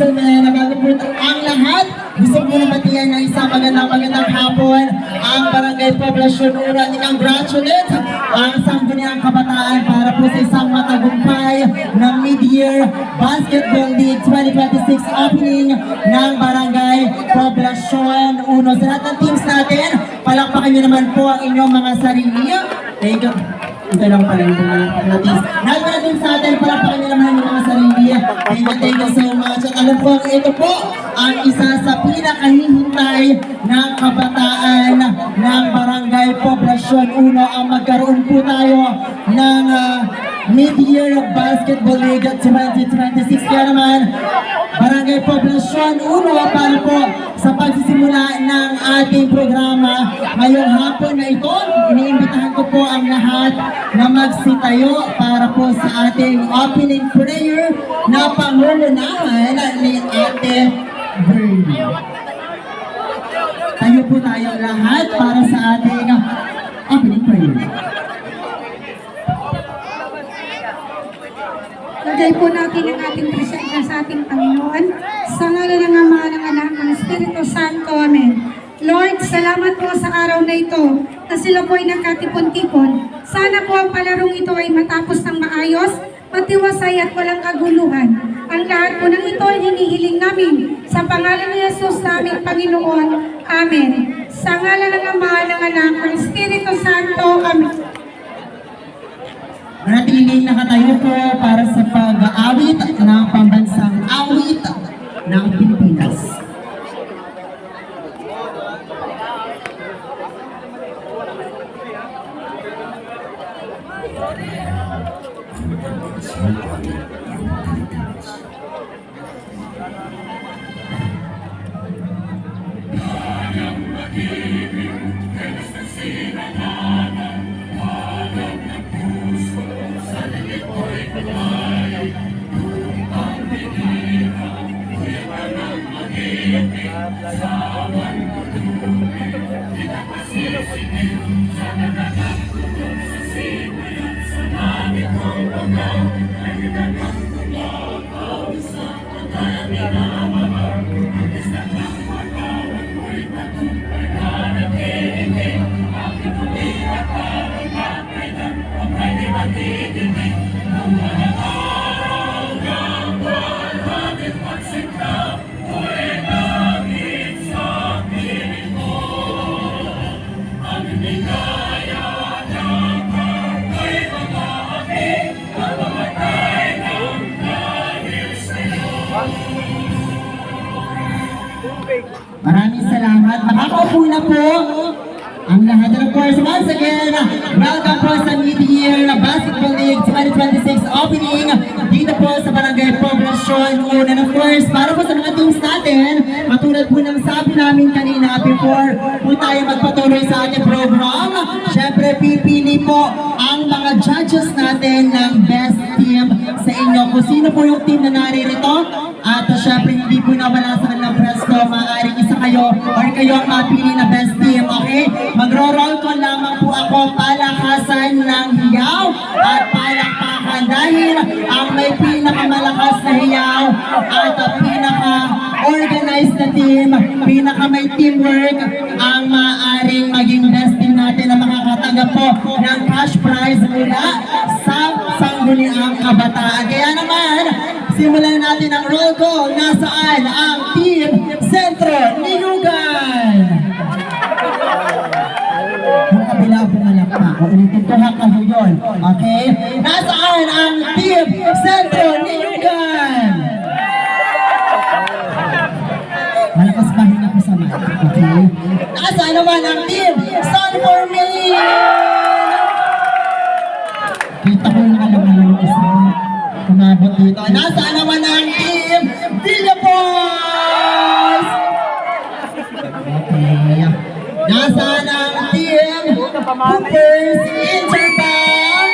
gentlemen, bago po ang lahat, gusto ko na batiyan ng isang magandang hapon ang Barangay Poblasyon Una. I-congratulate ang sangguniang kabataan para po sa isang matagumpay ng Mid-Year Basketball League 2026 opening ng Barangay Poblasyon Una. Sa lahat ng teams natin, palakpakan nyo naman po ang inyong mga sarili. Thank you. Ito lang pala yung mga teams. Lahat na teams natin, palakpakan nyo naman ang mga sarili. Thank you so much. At alam po, ito po ang isa sa pinakahihintay ng kabataan ng Barangay Poblasyon Uno ang magkaroon po tayo ng Mid-Year Basketball League 2026. Kaya naman, Barangay Poblasyon Uno para po sa pagsisimula ng ating programa ngayong hapon na ito, iniimbitahan ko po ang lahat na magsitayo para po sa ating opening prayer na pangunahan ni Ate Bernie. Tayo po tayong lahat para sa ating opening prayer. Lagay po natin ang ating presensya sa ating Panginoon. Sa ngalan ng Ama, ng Anak, ng Espiritu Santo. Amen. Lord, salamat po sa araw na ito na sila po ay nagkatipon-tipon. Sana po ang palarong ito ay matapos ng maayos, matiwasay at walang kaguluhan. Ang lahat po ng ito ay hinihiling namin sa pangalan ni Jesus naming Panginoon. Amen. Sa ngalan ng Ama, ng Anak, ng Espiritu Santo. Amen. Manatiling nakatayo po para sa pag-aawit ng pambansang awit ng Pilipinas. Maraming salamat. Makakaupo na po ang lahat. And of course, once again, welcome po sa Mid-Year Basketball League 2026 opening dito po sa Barangay Poblasyon Una. And of course, para po sa mga teams natin, katulad po ng sabi namin kanina before po tayo magpatuloy sa ating program, syempre pipili po ang mga judges natin ng best team sa inyo. Kung sino po yung team na naririto, at syempre hindi po nawala sa kanilang presto, maaaring isa kayo or kayo ang mapili na best team, okay? Magro-roll call lamang po ako, palakasan ng hiyaw at palakpakan dahil ang may pinakamalakas na hiyaw at pinaka-organized na team, pinaka-may teamwork ang maaaring maging best team natin na makakatanggap po ng cash prize mula sa sangguniang kabataan. Kaya naman, simulan natin ang roll call. Nasaan ang Team Sentro Niyugan? Yung kabila po malakpa ko. Ulitin ko hakaho yun. Okay? Nasaan ang Team Sentro Niyugan? Malakas pahinga ko sa mic. Okay? Nasaan naman ang Team Sun For Me? Kita ko yung alam-alam ng isang kumabot dito. Nasaan naman ang Team Villa Boys? Okay. Nasaan ang Team Hoopers Interbang?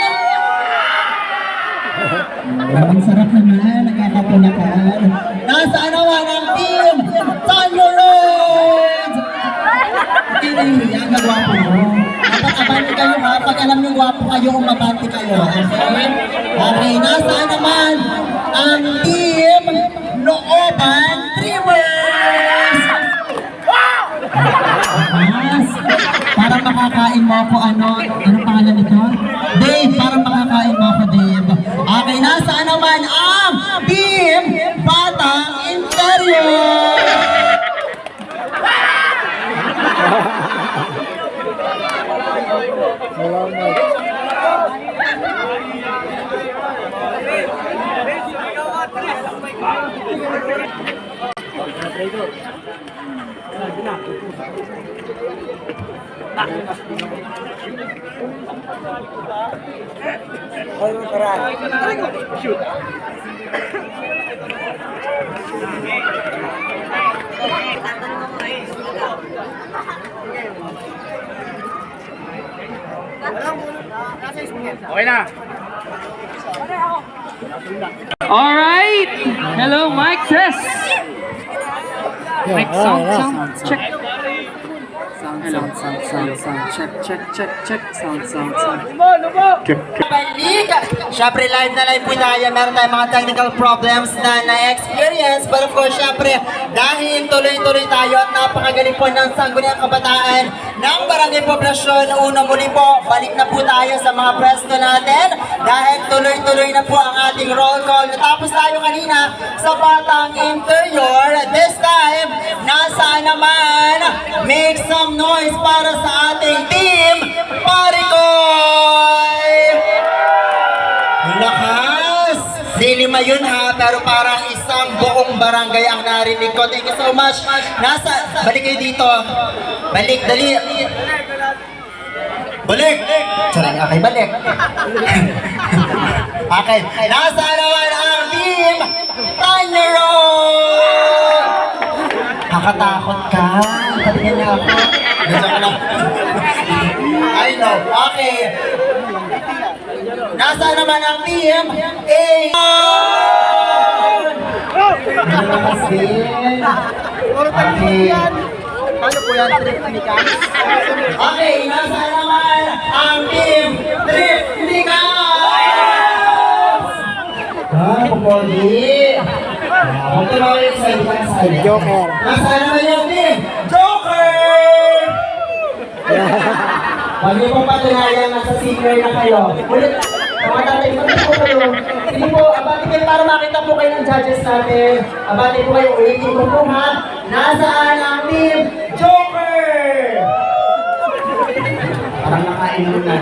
Ang sarap naman, nagkakatulakan. Nasaan naman ang Team Tanyo Road? Okay, ang gagwapo mo. Abante kayo ha, pag alam nyo gwapo kayo, umabante kayo. Okay? Okay, nasaan naman ang Team Nooban? mo ako, anong pangalan nito? Dave, parang makakain mo ako, Dave. Okay, nasaan naman ang Team Batang Interior? Okay na. All right. Hello, mic test. Mic sound check. Balik! Siyempre live na live po tayo. Meron tayong mga technical problems na na-experience. But of course, siyempre, dahil tuloy-tuloy tayo at napakagaling po ng Sangguniang Kabataan ng Barangay Poblasyon. Una muli po, balik na po tayo sa mga pwesto natin dahil tuloy-tuloy na po ang ating roll call. Natapos tayo kanina sa Batang Interior. This time, nasaan naman? Make some noise para sa ating team, Parikoy! Lakas! Lilima yun ha, pero parang isang buong barangay ang narinig ko. Thank you so much. Balik kayo dito. Balik, dali. Balik! Charing, okay, balik. Okay, nasa naman ang team, Tanyero! Kakatakot ka. Patingin niya ako. Nandiyan ka lang. I know. Okay. Nasa naman ang team, A. Okay. Paano po yan? Trip Mechanics? Okay, nasa naman ang team, Trip Mechanics! Pupoli. Huwag ka mga excited. Joker. Nasa naman yung team, Joker! Huwag niyo pong patunayan nasa senior na kayo. Ulit, mga tatay, magkita po kayo. Sige po, abati kayo para makita po kayo ng judges natin. Abati po kayo, ulitin ko po ha. Nasaan ang team Joker? Parang nakain mo na.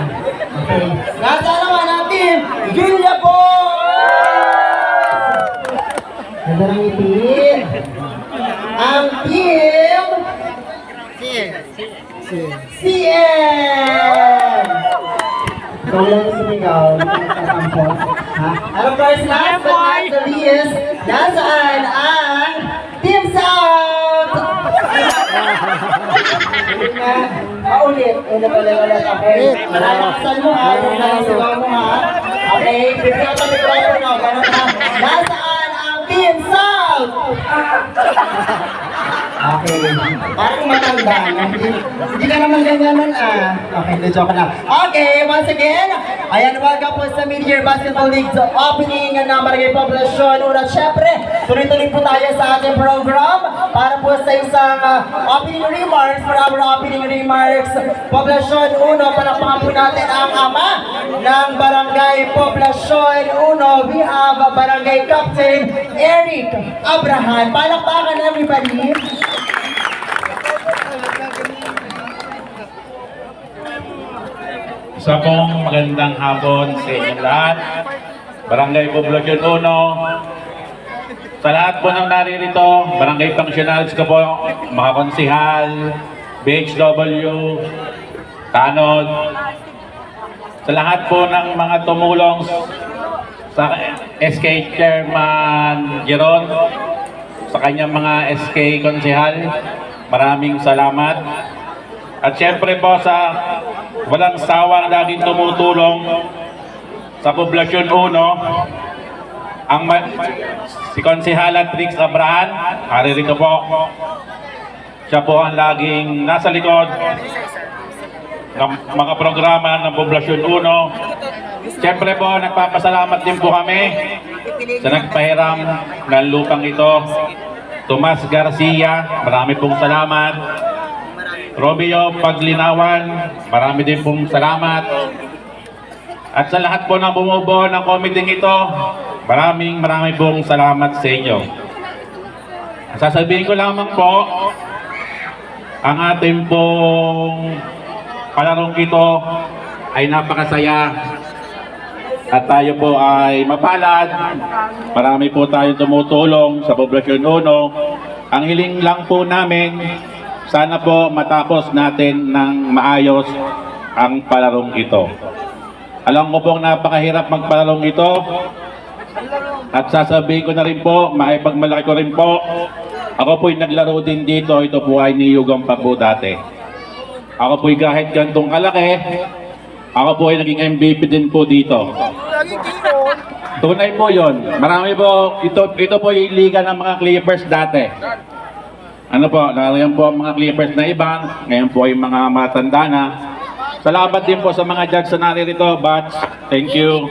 Okay. Nasaan naman ang team Julia po? Ganda ng itin. Ang team CN! Ikaw lang sumigaw, nagtatampo. Ha? And of course, last but not the least, nasaan ang Team South? Ulit. Okay. Malakasan mo ha, yung nasigaw mo ha. Okay, bigyan ka mikrofon mo, ganun ha. Nasaan ang Team South? Okay. Parang matanda. Hindi ka naman ganyan Okay, joke lang. Okay, once again, ayan, welcome po sa Mid-Year Basketball League opening ng Barangay Poblasyon. Una, syempre, tuloy-tuloy po tayo sa ating program para po sa isang opening remarks. For our opening remarks, Poblasyon Uno, palakpakan po natin ang ama ng Barangay Poblasyon Uno. We have Barangay Captain Eric Abrahan. Palakpakan everybody. Sa pong magandang hapon sa inyong lahat, Barangay Poblasyon 1, sa lahat po ng naririto, Barangay Functionals ko po, mga konsihal, BHW, Tanod, sa lahat po ng mga tumulong sa SK Chairman Jeron, sa kanyang mga SK konsihal, maraming salamat. At syempre po sa walang sawang laging tumutulong sa Poblasyon 1, si Konsehala Trix Abrahan, haririto po. Siya po ang laging nasa likod ng mga programa ng Poblasyon 1. Siyempre po, nagpapasalamat din po kami sa nagpahiram ng lupang ito. Tomas Garcia, marami pong salamat. Romeo Paglinawan, marami din pong salamat. At sa lahat po na bumubuo ng committee ito, maraming pong salamat sa inyo. Sasabihin ko lamang po, ang ating pong palarong ito ay napakasaya at tayo po ay mapalad. Marami po tayong tumutulong sa Poblasyon 1. Ang hiling lang po namin, sana po matapos natin ng maayos ang palarong ito. Alam ko pong napakahirap magpalarong ito at sasabihin ko na rin po, maipagmalaki ko rin po, ako po'y naglaro din dito, ito po ay niyugang pa po dati. Ako po'y kahit gantong kalaki, ako po ay naging MVP din po dito. Tunay po yun. Marami po, ito po yung liga ng mga Clippers dati. Ano po, nariyan po ang mga Clippers na iba, ngayon po ay mga matanda na. Salamat din po sa mga judge na naririto, Bats. Thank you.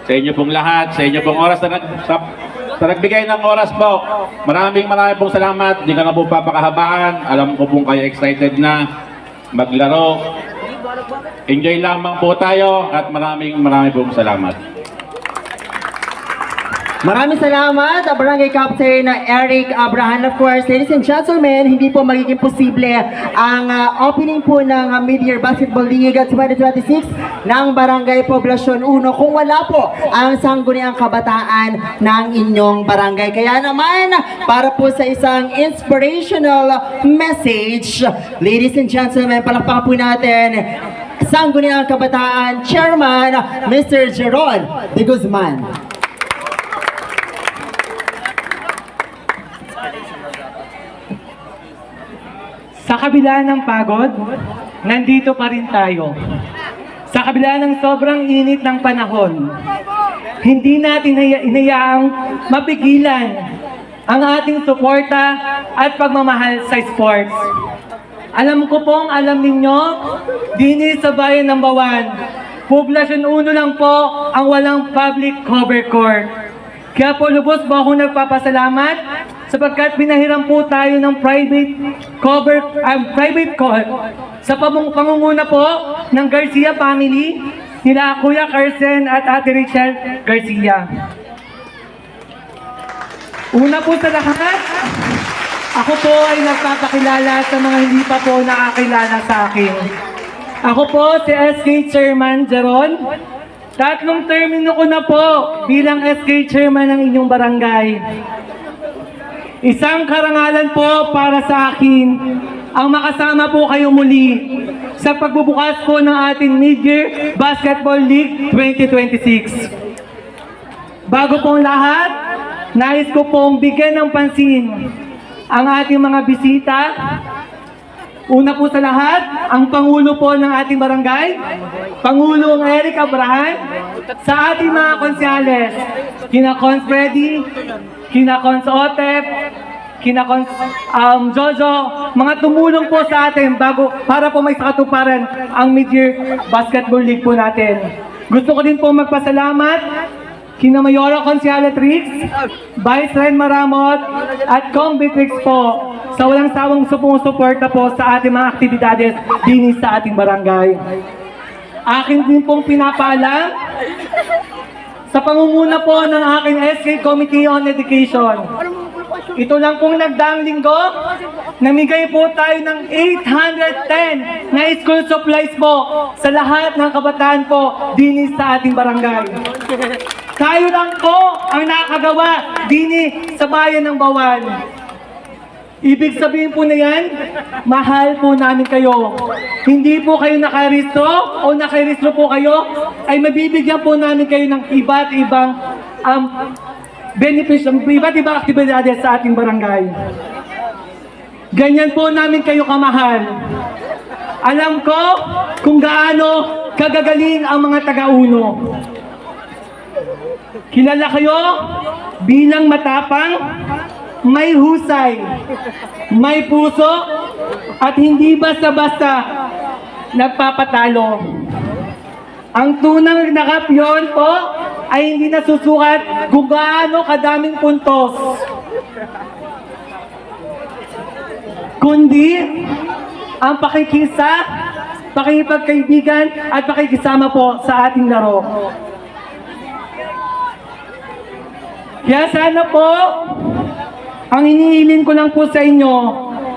Sa inyo pong lahat, sa inyo pong oras sa nagbigay ng oras po. Maraming pong salamat. Hindi ka na po papakahabaan. Alam ko pong kayo excited na maglaro. Enjoy lamang po tayo at maraming pong salamat. Maraming salamat, Barangay Captain Eric Abrahan. Of course, ladies and gentlemen, hindi po magiging posible ang opening po ng Mid-Year Basketball League 2026 ng Barangay Poblasyon 1 kung wala po ang sangguniang kabataan ng inyong barangay. Kaya naman, para po sa isang inspirational message, ladies and gentlemen, palakpakan po natin sangguniang kabataan Chairman Mr. Jeron de Guzman. Sa kabila ng pagod, nandito pa rin tayo. Sa kabila ng sobrang init ng panahon, hindi natin inayaang mapigilan ang ating suporta at pagmamahal sa sports. Alam ko pong alam ninyo, dini sa bayan ng Bawan, Poblasyon 1 lang po ang walang public cover court. Kaya po lubos po akong nagpapasalamat sapagkat pinahiram po tayo ng private court sa pangunguna po ng Garcia family, nila Kuya Carsen at Ate Rachel Garcia. Una po sa lahat, ako po ay nagpapakilala sa mga hindi pa po nakakilala sa akin. Ako po si SK Chairman Jeron. 3 termino ko na po bilang SK Chairman ng inyong barangay. Isang karangalan po para sa akin ang makasama po kayo muli sa pagbubukas po ng ating Mid-Year Basketball League 2026. Bago pong lahat, nais ko pong bigyan ng pansin ang ating mga bisita. Una po sa lahat, ang Pangulo po ng ating barangay, Pangulong Eric Abrahan, sa ating mga konsyales, kina Cons Freddy, kina Cons Otep, kina Cons Jojo, mga tumulong po sa atin para po may sakatuparan ang Mid-Year Basketball League po natin. Gusto ko din po magpasalamat kina Mayora Consiala Trix, Vice Ren Maramot, at Kong Bitrix po sa walang sawang sumusuporta po sa ating mga aktibidades din sa ating barangay. Akin din pong pinapaalam sa pangunguna po ng aking SK Committee on Education. Ito lang pong nagdaang linggo, namigay po tayo ng 810 na school supplies po sa lahat ng kabataan po din sa ating barangay. Tayo lang po ang nakagawa din sa bayan ng Bawan. Ibig sabihin po na yan, mahal po namin kayo. Hindi po kayo nakarehistro o nakarehistro po kayo, ay mabibigyan po namin kayo ng iba't ibang benefits, iba't ibang aktibidades sa ating barangay. Ganyan po namin kayo kamahal. Alam ko kung gaano kagagaling ang mga taga-uno. Kilala kayo bilang matapang, may husay, may puso, at hindi basta-basta nagpapatalo. Ang tunang na kampiyon po ay hindi nasusukat kung gaano kadaming puntos, kundi ang pakikipagkaibigan at pakikisama po sa ating laro. Kaya sana po, ang inihiling ko lang po sa inyo,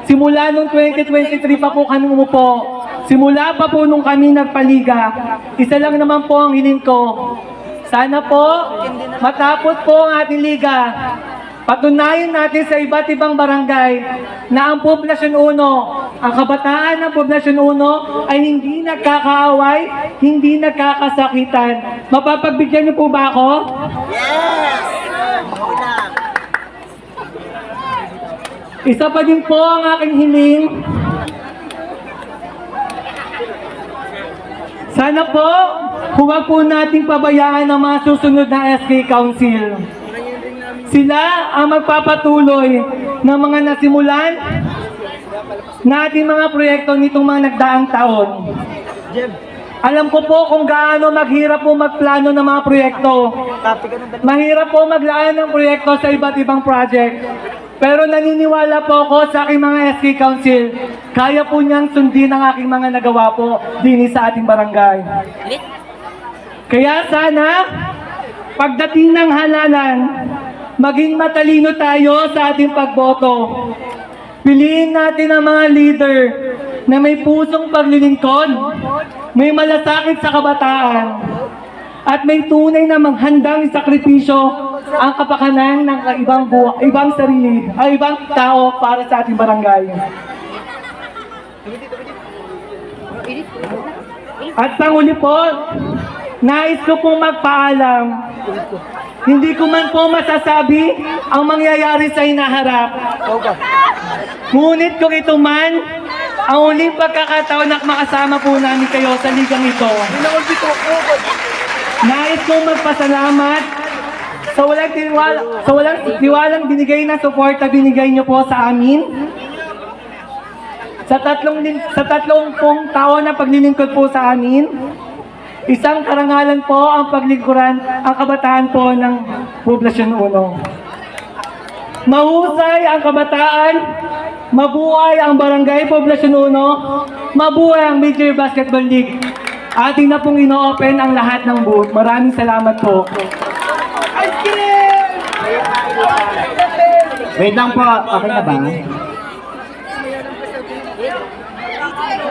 simula nung 2023 pa po kami umupo, simula pa po nung kami nagpaliga, isa lang naman po ang hiling ko. Sana po, matapos po ang ating liga, patunayan natin sa iba't ibang barangay na ang Poblasyon 1, ang kabataan ng Poblasyon 1 ay hindi nagkakaaway, hindi nagkakasakitan. Mapapagbigyan niyo po ba ako? Isa pa din po ang aking hiling. Sana po, huwag po nating pabayaan ang mga susunod na SK Council. Sila ang magpapatuloy ng mga nasimulan natin mga proyekto nitong mga nagdaang taon. Alam ko po kung gaano maghirap po magplano ng mga proyekto. Mahirap po maglaan ng proyekto sa iba't ibang project. Pero naniniwala po ako sa aking mga SK Council, kaya po niyang sundin ang aking mga nagawa po din sa ating barangay. Kaya sana, pagdating ng halalan, maging matalino tayo sa ating pagboto. Piliin natin ang mga leader na may pusong paglilingkod, may malasakit sa kabataan, at may tunay na maghandang sakripisyo ang kapakanan ng ibang tao para sa ating barangay. At panghuli po, nais ko pong magpaalam. Hindi ko man po masasabi ang mangyayari sa hinaharap. Ngunit kung ito man, ang uling pagkakataon na makasama po namin kayo sa ligang ito. Nais kong magpasalamat sa walang tiwalang binigay na suporta binigay niyo po sa amin. Sa tatlong pong taon na paglilingkod po sa amin, isang karangalan po ang paglingkuran ang kabataan po ng Poblasyon 1. Mahusay ang kabataan, mabuhay ang Barangay Poblasyon 1, mabuhay ang Major Basketball League. Ating na pong ino-open ang lahat ng booth. Maraming salamat po. Wait lang po, okay na ba?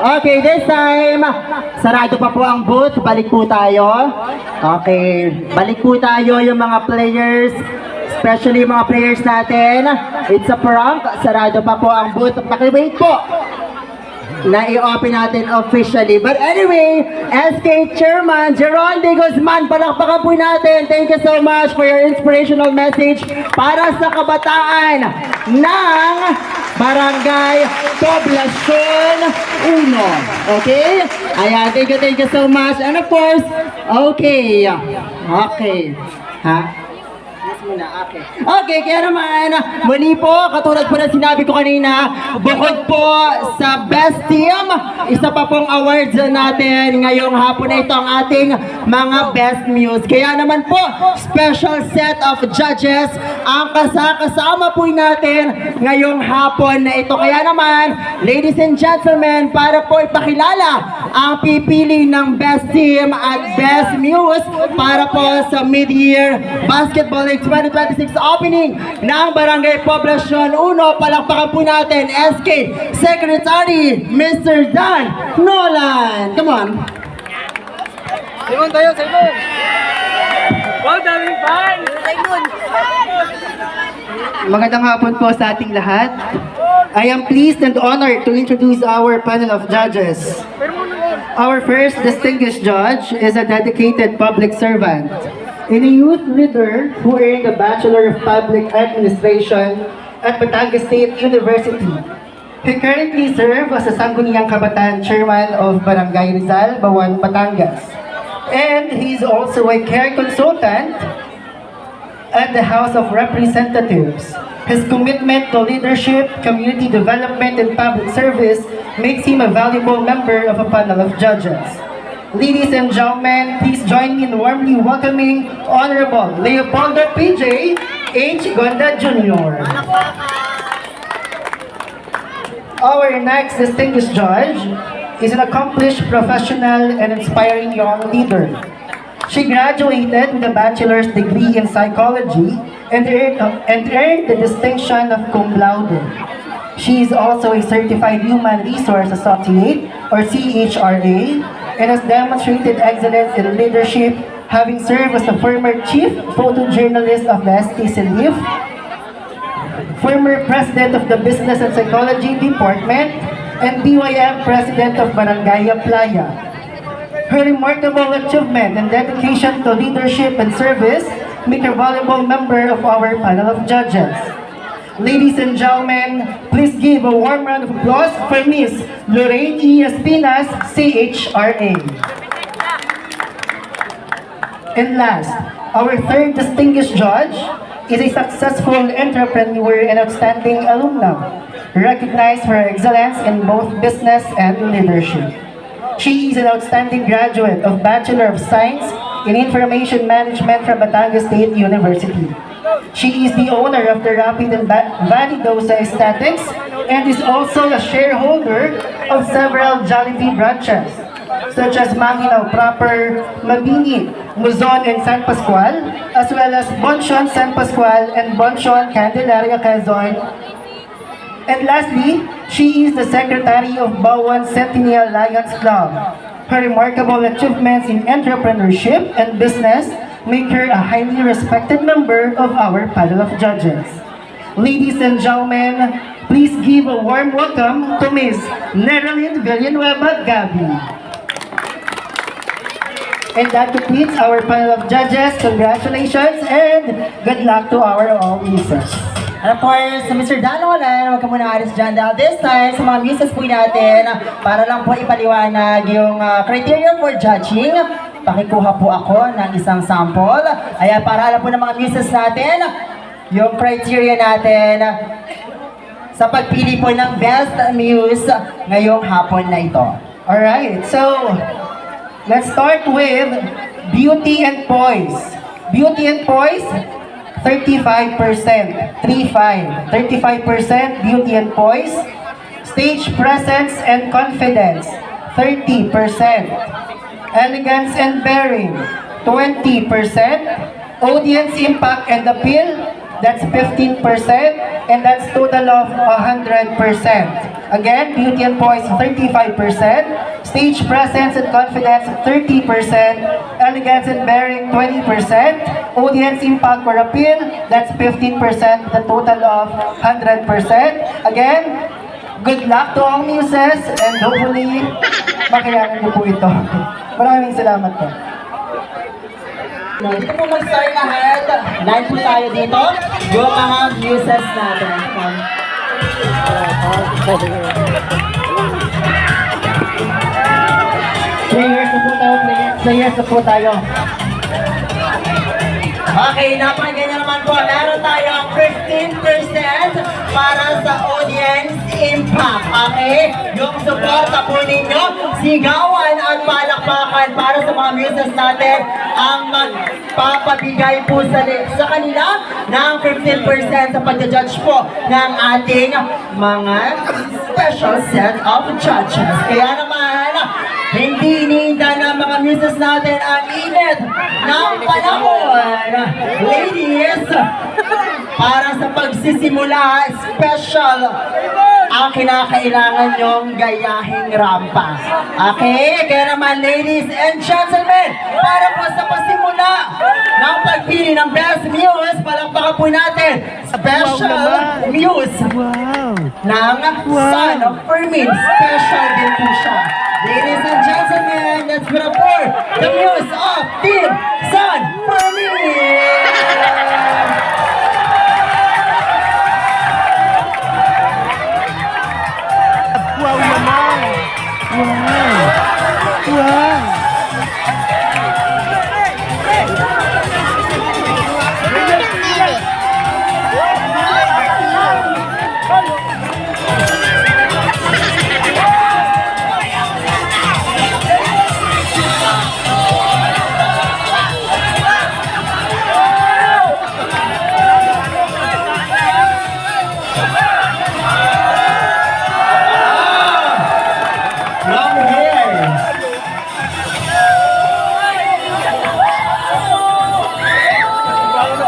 Okay, this time, sarado pa po ang booth. Balik po tayo. Okay, balik po tayo yung mga players, especially yung mga players natin. It's a prank. Sarado pa po ang booth. Paki-wait po na i-open natin officially. But anyway, SK Chairman Jeron De Guzman, palakpakan po natin. Thank you so much for your inspirational message para sa kabataan ng Barangay Poblasyon 1. Okay? Ayan, thank you so much. And of course, okay. Ha? Okay, kaya naman, muli po, katulad po na sinabi ko kanina, bukod po sa Best Team, isa pa pong awards natin ngayong hapon na ito ang ating mga Best Muse. Kaya naman po, special set of judges ang kasama po natin ngayong hapon na ito. Kaya naman, ladies and gentlemen, para po ipakilala ang pipili ng Best Team at Best Muse para po sa Mid-Year Basketball League 2026 opening ng Barangay Poblasyon 1. Palakpakan po natin SK Secretary Mr. Dan Nolan. Come on. Simon tayo, Simon! Wow, daming fan! Magandang hapon po sa ating lahat. I am pleased and honored to introduce our panel of judges. Our first distinguished judge is a dedicated public servant and a youth leader who earned a Bachelor of Public Administration at Batangas State University. He currently serves as a Sangguniang Kabataan Chairman of Barangay Rizal, Bawan, Batangas. And he is also a care consultant at the House of Representatives. His commitment to leadership, community development, and public service makes him a valuable member of a panel of judges. Ladies and gentlemen, please join me in warmly welcoming Honorable Leopoldo P.J. H. Gonda Jr. Our next distinguished judge is an accomplished professional and inspiring young leader. She graduated with a bachelor's degree in psychology and earned the distinction of cum laude. She is also a certified human resource associate or CHRA and has demonstrated excellence in leadership, having served as the former chief photojournalist of the STCLIF, former president of the Business and Psychology Department, and BYM president of Barangay Playa. Her remarkable achievement and dedication to leadership and service make her a valuable member of our panel of judges. Ladies and gentlemen, please give a warm round of applause for Miss Lorraine E. Espinas, CHRA. And last, our third distinguished judge is a successful entrepreneur and outstanding alumna, recognized for her excellence in both business and leadership. She is an outstanding graduate of Bachelor of Science in Information Management from Batangas State University. She is the owner of the Rapid and Validosa Aesthetics and is also a shareholder of several Jollibee branches, such as Maguinao Proper, Mabini, Luzon, and San Pascual, as well as Bonchon San Pascual and Bonchon Candelaria, Quezon. And lastly, she is the secretary of Bawan Centennial Lions Club. Her remarkable achievements in entrepreneurship and business make her a highly respected member of our panel of judges. Ladies and gentlemen, please give a warm welcome to Ms. Neralyn Villanueva Gabi. And that completes our panel of judges. Congratulations and good luck to our all muses. And of course, Mr. Dan Olan, huwag ka muna alis dyan dahil this time, sa mga muses po natin, para lang po ipaliwanag yung criteria for judging, pakikuha po ako ng isang sample. Ayan, para alam po ng mga muses natin, yung criteria natin sa pagpili po ng best muse ngayong hapon na ito. Alright, so let's start with beauty and poise. Beauty and poise, 35%. 35% beauty and poise. Stage presence and confidence, 30%. Elegance and bearing, 20%. Audience impact and appeal, that's 15%. And that's total of 100%. Again, beauty and poise, 35%. Stage presence and confidence, 30%. Elegance and bearing, 20%. Audience impact or appeal, that's 15%. The total of 100%. Again, good luck to all muses and hopefully makayanan niyo po ito. Maraming salamat po. Dito po mag-start lahat. Line po tayo dito. Yung mga muses natin. Players na po tayo, players na po tayo. Okay, napakinggan niyo naman po. Meron tayong 15% para sa audience impact. Okay? Yung suporta po ninyo, sigawan at palakpakan para sa mga muses natin ang magpapabigay po sa kanila ng 15% sa pag-judge po ng ating mga special set of judges. Kaya naman, hindi iniinda ng mga muses natin ang init ng panahon. Ladies, para sa pagsisimula, special ang kinakailangan nyong gayahing rampa. Okay? Kaya naman, ladies and gentlemen, para po sa pasimula ng pagpili ng best muse, palakpakan po natin, special muse ng Son of Fermin. Special din po siya. Ladies and gentlemen, let's put up for the muse of Team Son Fermin! Wow naman! Wow! Wow!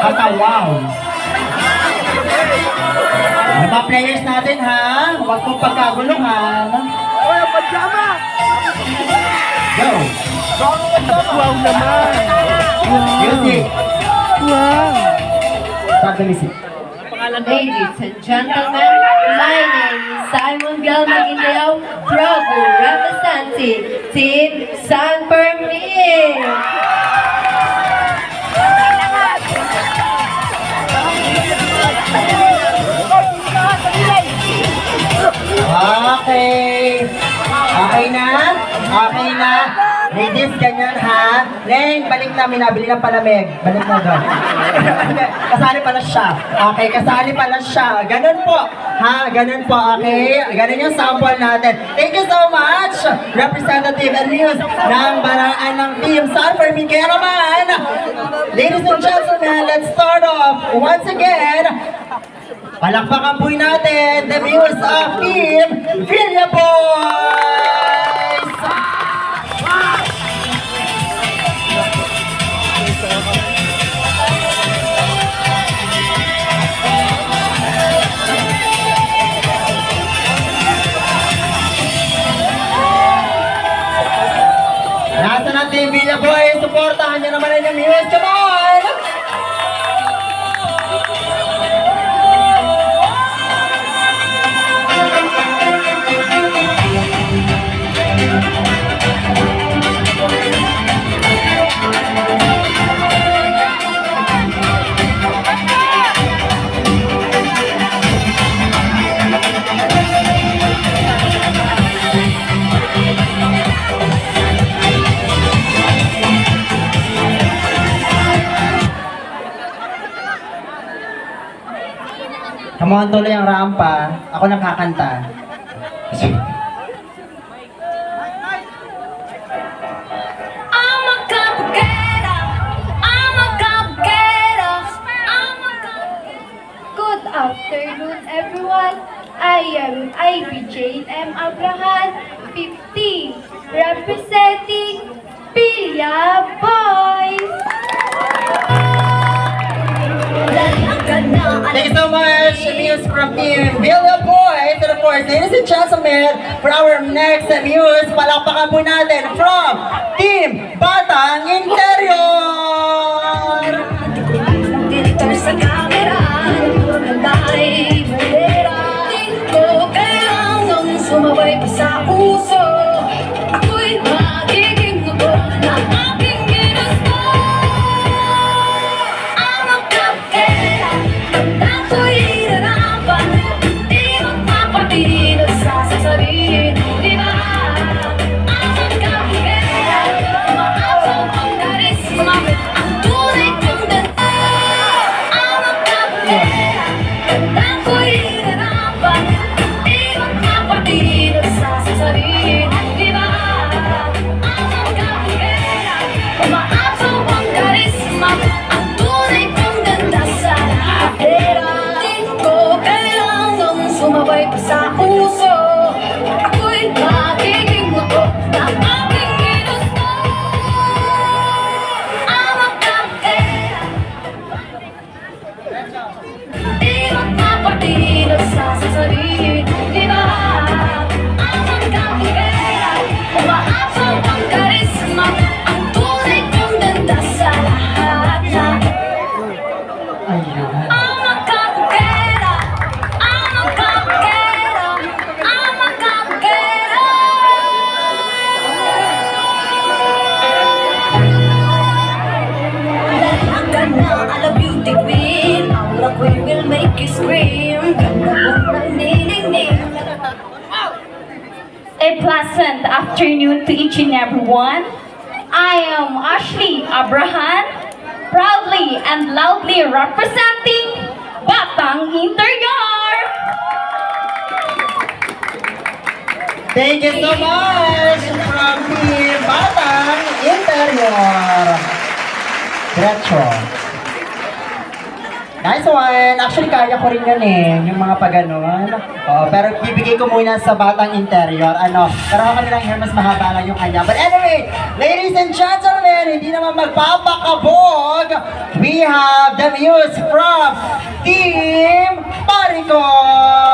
Basta wow. Ay, mga players natin ha, huwag mong pagkaguluhan. Go! Wow naman! Music! Wow! Start the music. Ladies and gentlemen, my name is Simon Biel Maguindao, proudly representing Team San Fermin. Okay. Okay na? Okay na? Ladies, ganyan ha. Leng, balik na. Minabili ng palamig. Balik na doon. Kasali pala siya. Okay, kasali pala siya. Ganun po. Ha? Ganun po. Okay? Ganun yung sample natin. Thank you so much, Representative and News ng Baraan ng Team San Fermin. Kaya naman, ladies and gentlemen, let's start off once again. Palakpakan po natin the viewers of Team Villa Boys! Nasa na Team Villa Boys? Supportahan nyo naman ang viewers. Come on! Come on, tuloy ang rampa. Ako nang kakanta. I'm a capoeira, I'm a capoeira, I'm a capoeira. Good afternoon, everyone. I am Ivy Jane M. Abraham, 50, representing Villa Boys. Thank you so much, news from Team Villa Boys. And of course, ladies and gentlemen, for our next news, palakpakan po natin from Team Batang Interior! Dito sa camera, nagdahil bandera. Dito kailangang sumabay pa sa uso. Ako'y magiging uto na aking ginusto. Ang magkakera, ako'y narapan. Di magpapatid sa sasabihin. Di ba? Ang magkakera, maasaw ang karisma. Ang tunay kong ganda. Ang magkakera, ako'y narapan. Di magpapatid sa sasabihin. Di ba? Ang magkakera, maasaw ang karisma. Ang tunay kong ganda sa lahatera. Di ko kailangang sumabay pa sa uso. Ako'y magiging uto na aking ginusto. Ang magkakera, di magpapatid sa sasabihin. Di ba? Ang magkakera, umaasaw ang karisma. Ang tunay kong ganda sa lahat na. Ayun. Ang magkakera, ang magkakera, ang magkakera. Ganda ala beauty queen, aura queen will make you scream. Ganda mong naniningning. A pleasant afternoon to each and everyone. I am Ashley Abraham, proudly and loudly representing Batang Interior. Thank you so much from Team Batang Interior. Diretso. Nice one. Actually, kaya ko rin yan eh. Yung mga pag-ganon. Pero bibigay ko muna sa batang interior. Pero kami lang here, mas mahaba lang yung kanya. But anyway, ladies and gentlemen, hindi naman magpapakabog. We have the muse from Team Parikoy!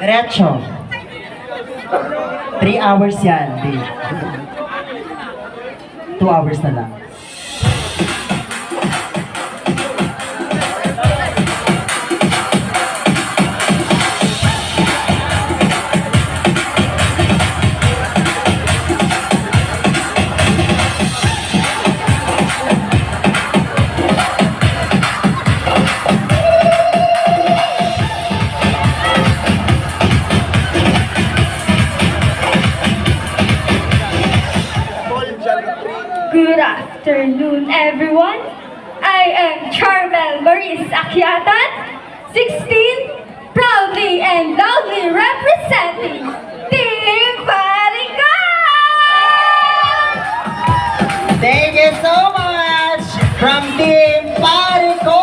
Diretso. 3 hours yan, babe. 2 hours na lang. Good afternoon, everyone. I am Charmel Maurice Akyatan, 16, proudly and loudly representing Team Parikoy! Thank you so much from Team Parikoy!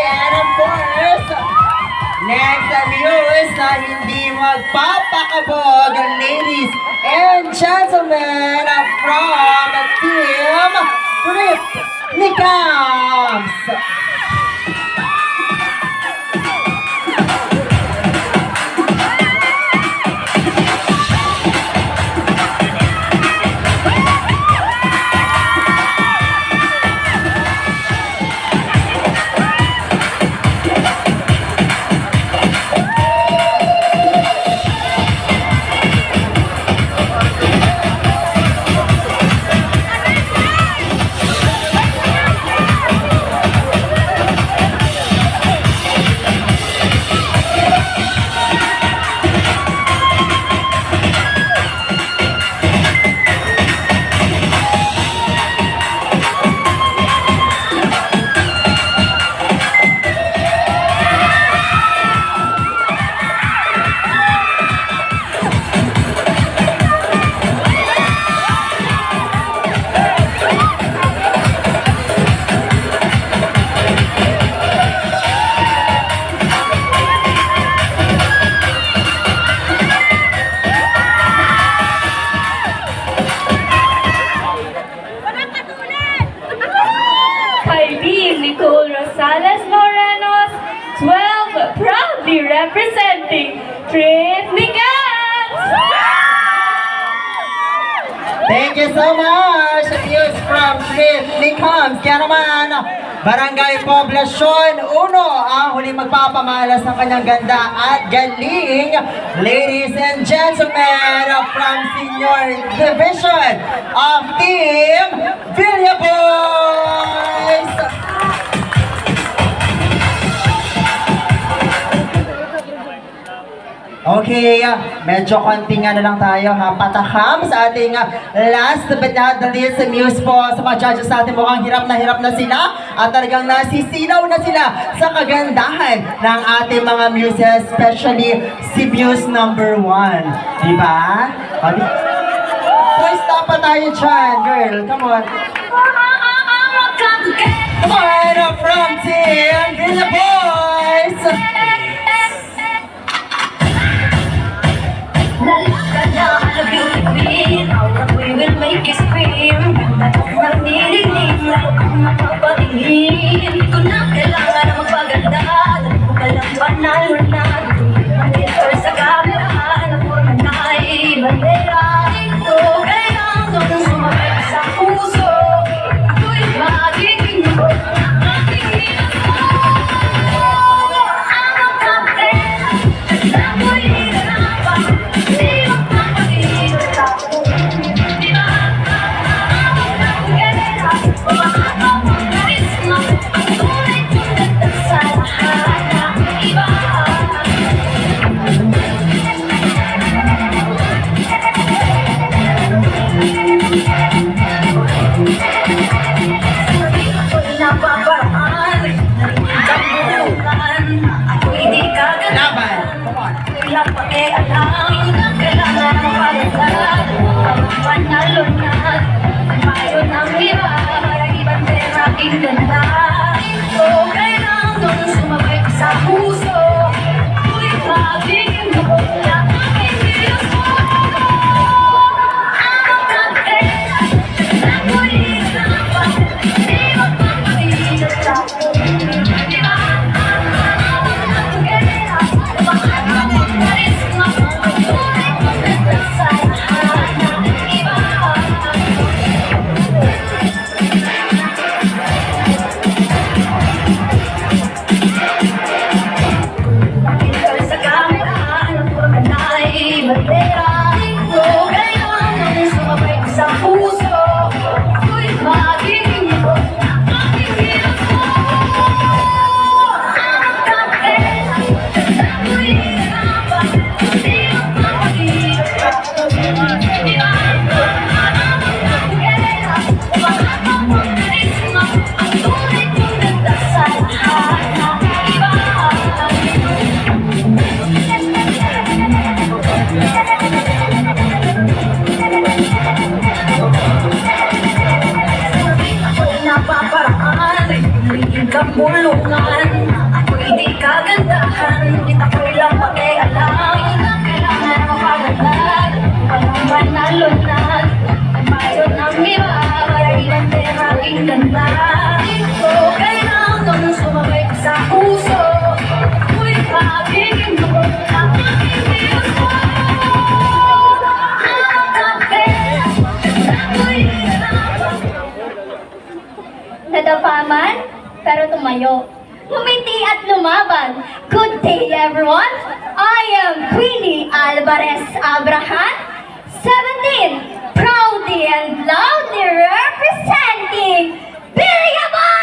And of course, next muse na hindi magpapakabog, ladies and gentlemen, from Team Trip Nicams! Rosales Morenos, 12, proudly representing Trip Nicams! Thank you so much! News from Trip Nicams. Kaya naman, Barangay Poblacion 1 ang huling magpapamalas ng kanyang ganda at galing. Ladies and gentlemen, from Senior Division of Team Villaboys! Okay, medyo konting lang tayo ha, pataham sa ating last but not the least muse po sa mga judges natin. Mukhang hirap na sila at talagang nasisilaw na sila sa kagandahan ng ating mga muses, especially si muse number 1. Diba? Boys, tapa tayo dyan, girl. Come on. Come on, from Team Villaboys! everyone! Good day, everyone! I am Queenie Alvarez Abraham, 17, proudly and loudly representing Biligaboy!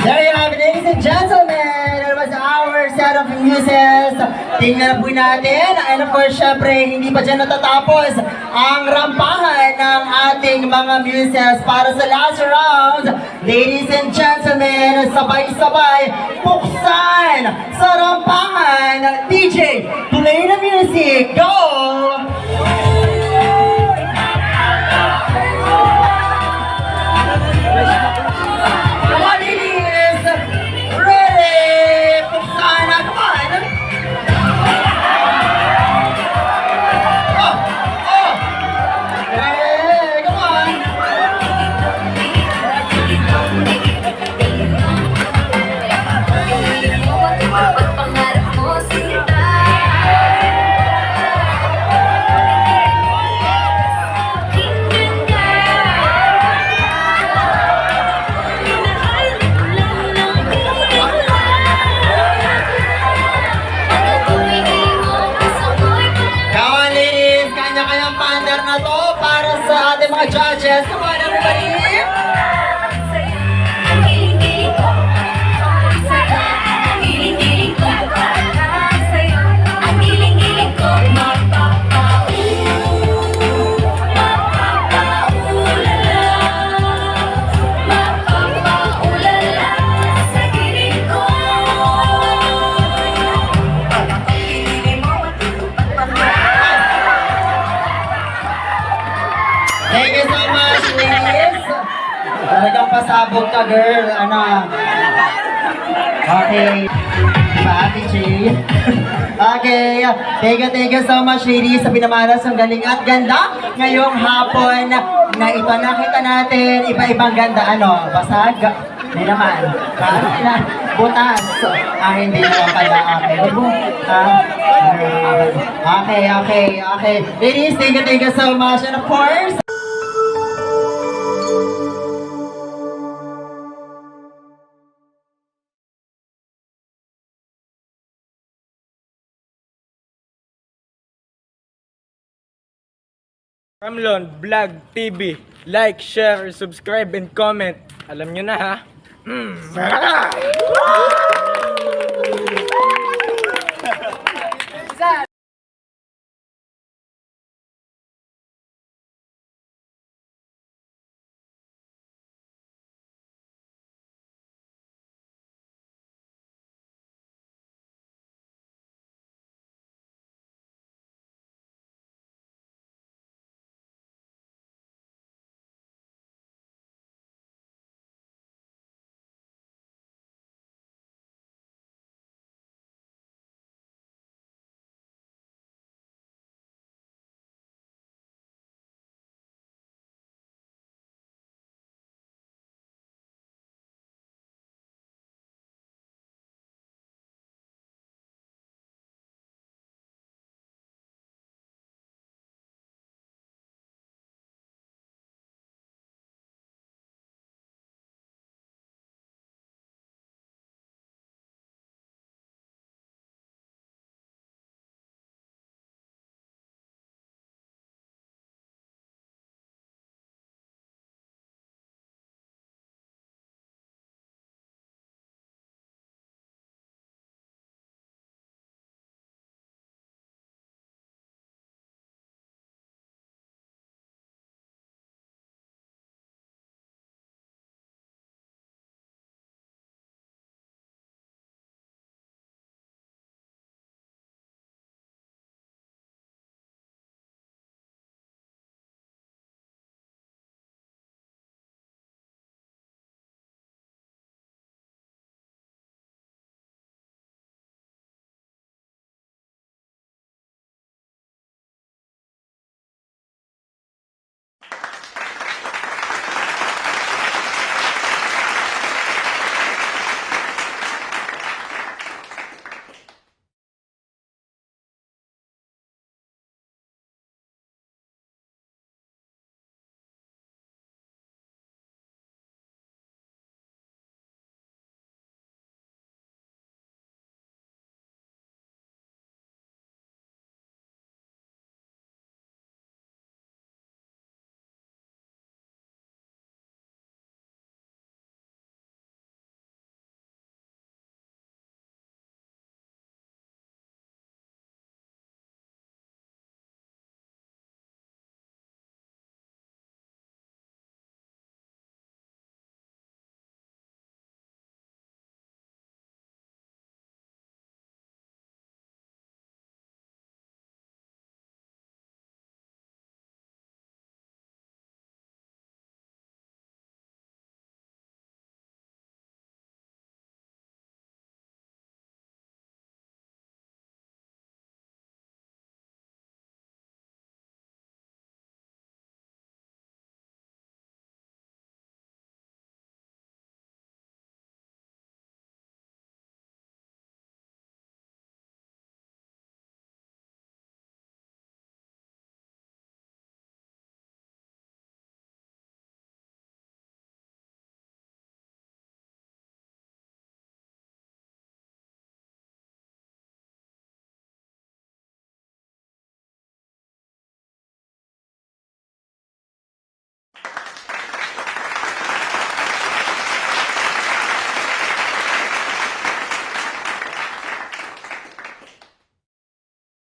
There you have it, ladies and gentlemen. That was our set of muses. Tingnan po natin. And of course, syempre, hindi pa dyan natatapos ang rampahan ng ating mga muses para sa last round. Ladies and gentlemen, sabay-sabay buksan sa rampahan. DJ, play the music. Go! Come on, ladies! Ready! Buksan na, come on! Oh! Oh! Ready! Come on! Pangarap mo sinta. Aking ganda. Minahal ko lang ng bigla. Pagkat tuwing mo kasamoy ka. Come on, ladies! Kanya-kanyang pander na to para sa ating mga judges. Come on, everybody! Ang giling-giling ko, ang saya. Ang giling-giling ko, ang saya. Ang giling-giling ko, mapapaulala. Mapapaulala sa giling ko. Pagkat ang giling mo, matutupad pa nga. Thank you so much, ladies! Talagang pasabog ka, girl. Ano? Okay. Diba, Ate G? Okay. Thank you so much, ladies, sa pinamalas ng galing at ganda ngayong hapon na ito nakita natin. Iba-ibang ganda. Ano? Basag? Hindi naman. Butas. Hindi naman pala. Okay. Ladies, thank you so much. And of course, Ramlon Vlog TV. Like, share, subscribe, and comment. Alam nyo na ha.